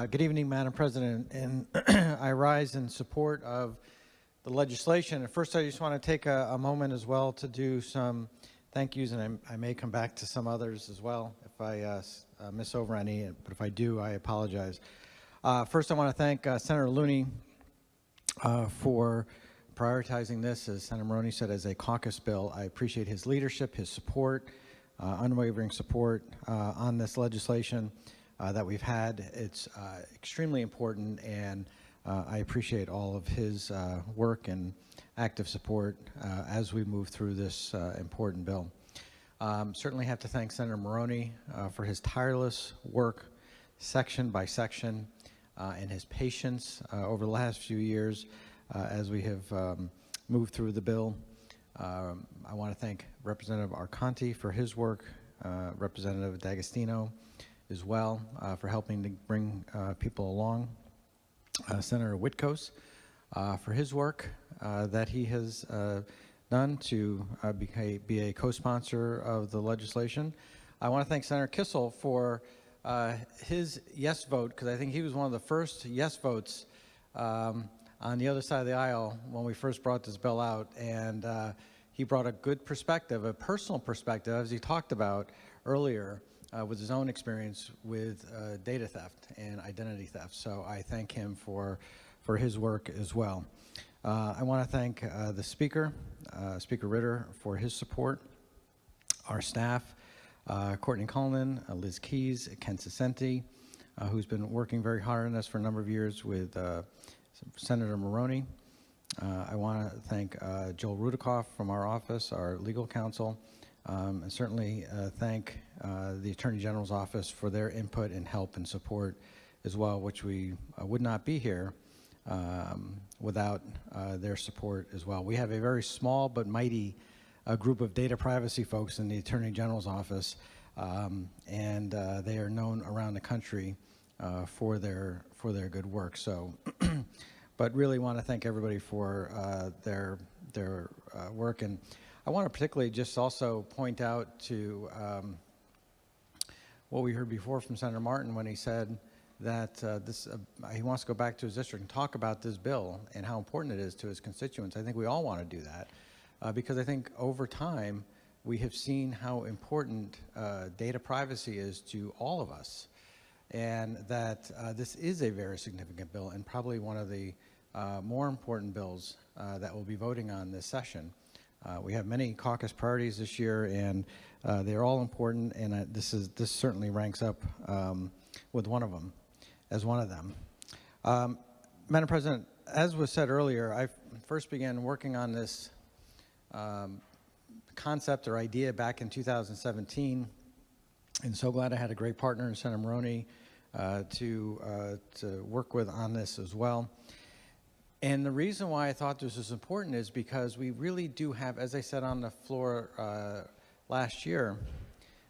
Good evening, Madam President, and I rise in support of the legislation. And first, I just want to take a moment as well to do some thank yous, and I may come back to some others as well if I miss over any, but if I do, I apologize. First, I want to thank Senator Looney for prioritizing this, as Senator Maroney said, as a caucus bill. I appreciate his leadership, his support, unwavering support on this legislation that we've had. It's extremely important, and I appreciate all of his work and active support as we move through this important bill. Certainly have to thank Senator Maroney for his tireless work section by section and his patience over the last few years as we have moved through the bill. I want to thank Representative Arconti for his work, Representative D'Agostino as well for helping to bring people along, Senator Witkos for his work that he has done to be a co-sponsor of the legislation. I want to thank Senator Kissel for his yes vote, because I think he was one of the first yes votes on the other side of the aisle when we first brought this bill out, and he brought a good perspective, a personal perspective, as he talked about earlier, with his own experience with data theft and identity theft. So I thank him for his work as well. I want to thank the Speaker, Speaker Ritter, for his support, our staff, Courtney Cullinan, Liz Keys, Ken Sicenti, who's been working very hard on this for a number of years with Senator Maroney. I want to thank Joel Rudikoff from our office, our legal counsel, and certainly thank the Attorney General's office for their input and help and support as well, which we would not be here without their support as well. We have a very small but mighty group of data privacy folks in the Attorney General's office, and they are known around the country for their good work. So, but really want to thank everybody for their work. And I want to particularly just also point out to what we heard before from Senator Martin when he said that he wants to go back to his district and talk about this bill and how important it is to his constituents. I think we all want to do that because I think over time we have seen how important data privacy is to all of us, and that this is a very significant bill and probably one of the more important bills that we'll be voting on this session. We have many caucus priorities this year, and they're all important, and this certainly ranks up with one of them, as one of them. Madam President, as was said earlier, I first began working on this concept or idea back in 2017, and so glad I had a great partner in Senator Maroney to work with on this as well. And the reason why I thought this was important is because we really do have, as I said on the floor last year,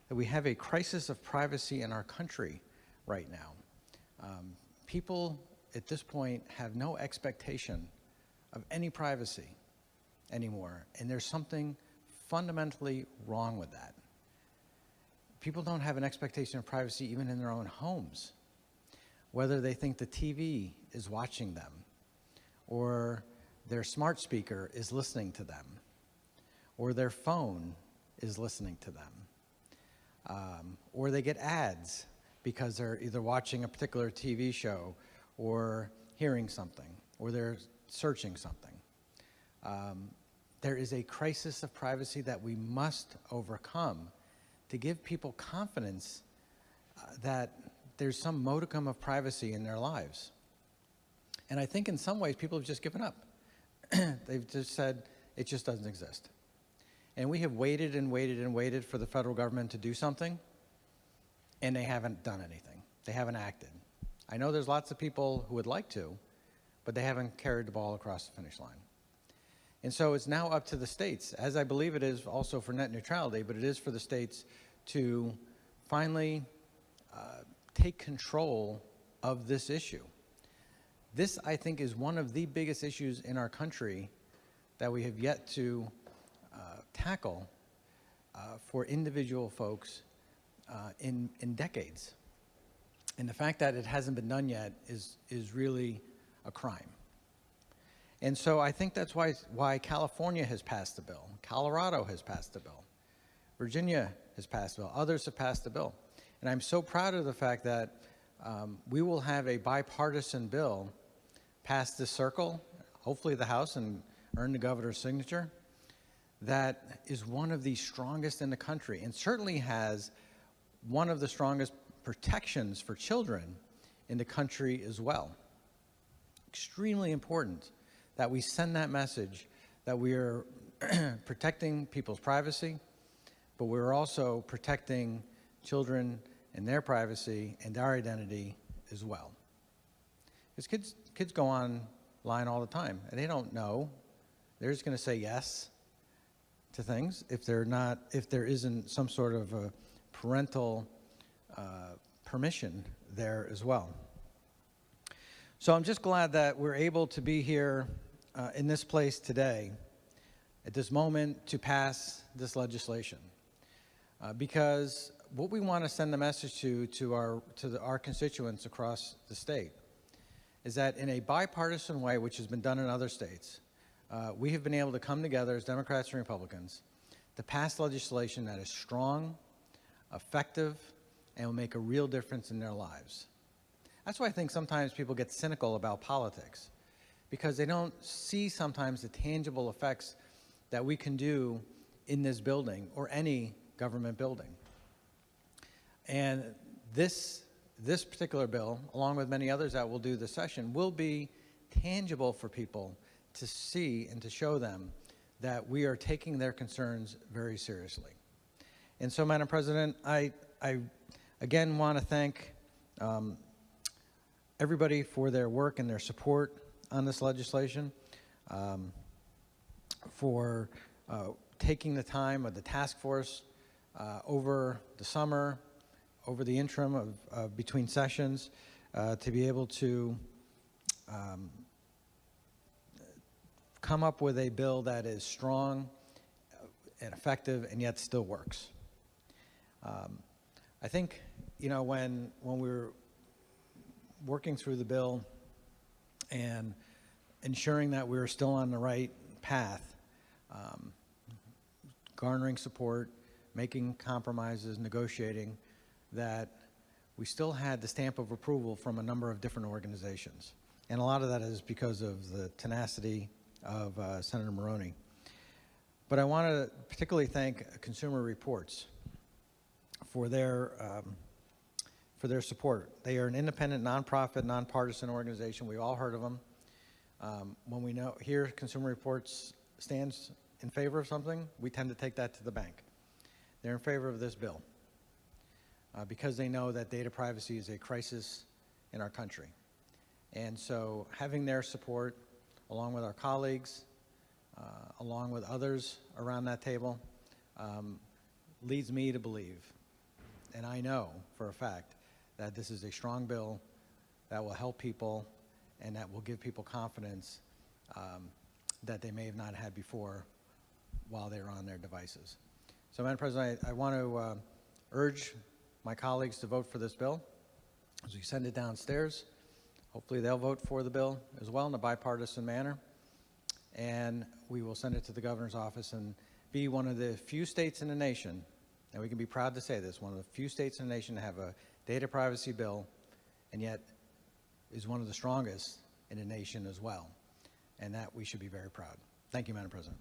that we have a crisis of privacy in our country right now. People at this point have no expectation of any privacy anymore, and there's something fundamentally wrong with that. People don't have an expectation of privacy even in their own homes, whether they think the TV is watching them, or their smart speaker is listening to them, or their phone is listening to them, or they get ads because they're either watching a particular TV show or hearing something, or they're searching something. There is a crisis of privacy that we must overcome to give people confidence that there's some modicum of privacy in their lives. And I think in some ways people have just given up. They've just said it just doesn't exist. And we have waited and waited and waited for the federal government to do something, and they haven't done anything. They haven't acted. I know there's lots of people who would like to, but they haven't carried the ball across the finish line. And so it's now up to the states, as I believe it is also for net neutrality, but it is for the states to finally take control of this issue. This, I think, is one of the biggest issues in our country that we have yet to tackle for individual folks in decades. And the fact that it hasn't been done yet is really a crime. And so I think that's why California has passed the bill. Colorado has passed the bill. Virginia has passed the bill. Others have passed the bill. And I'm so proud of the fact that we will have a bipartisan bill pass this circle, hopefully the House, and earn the governor's signature, that is one of the strongest in the country and certainly has one of the strongest protections for children in the country as well. Extremely important that we send that message that we are protecting people's privacy, but we're also protecting children and their privacy and their identity as well. Because kids go online all the time and they don't know. They're just going to say yes to things if there isn't some sort of a parental permission there as well. So I'm just glad that we're able to be here in this place today at this moment to pass this legislation. Because what we want to send the message to our constituents across the state is that in a bipartisan way, which has been done in other states, we have been able to come together as Democrats and Republicans to pass legislation that is strong, effective, and will make a real difference in their lives. That's why I think sometimes people get cynical about politics, because they don't see sometimes the tangible effects that we can do in this building or any government building. And this particular bill, along with many others that we'll do this session, will be tangible for people to see and to show them that we are taking their concerns very seriously. And so, Madam President, I again want to thank everybody for their work and their support on this legislation, for taking the time of the task force over the summer, over the interim of between sessions, to be able to come up with a bill that is strong and effective and yet still works. I think, you know, when we were working through the bill and ensuring that we were still on the right path, garnering support, making compromises, negotiating, that we still had the stamp of approval from a number of different organizations. And a lot of that is because of the tenacity of Senator Maroney. But I want to particularly thank Consumer Reports for their support. They are an independent, nonprofit, nonpartisan organization. We've all heard of them. When we hear Consumer Reports stands in favor of something, we tend to take that to the bank. They're in favor of this bill because they know that data privacy is a crisis in our country. And so having their support, along with our colleagues, along with others around that table, leads me to believe, and I know for a fact, that this is a strong bill that will help people and that will give people confidence that they may have not had before while they're on their devices. So, Madam President, I want to urge my colleagues to vote for this bill. As we send it downstairs, hopefully they'll vote for the bill as well in a bipartisan manner, and we will send it to the governor's office and be one of the few states in the nation, and we can be proud to say this, one of the few states in the nation to have a data privacy bill, and yet is one of the strongest in the nation as well, and that we should be very proud. Thank you, Madam President.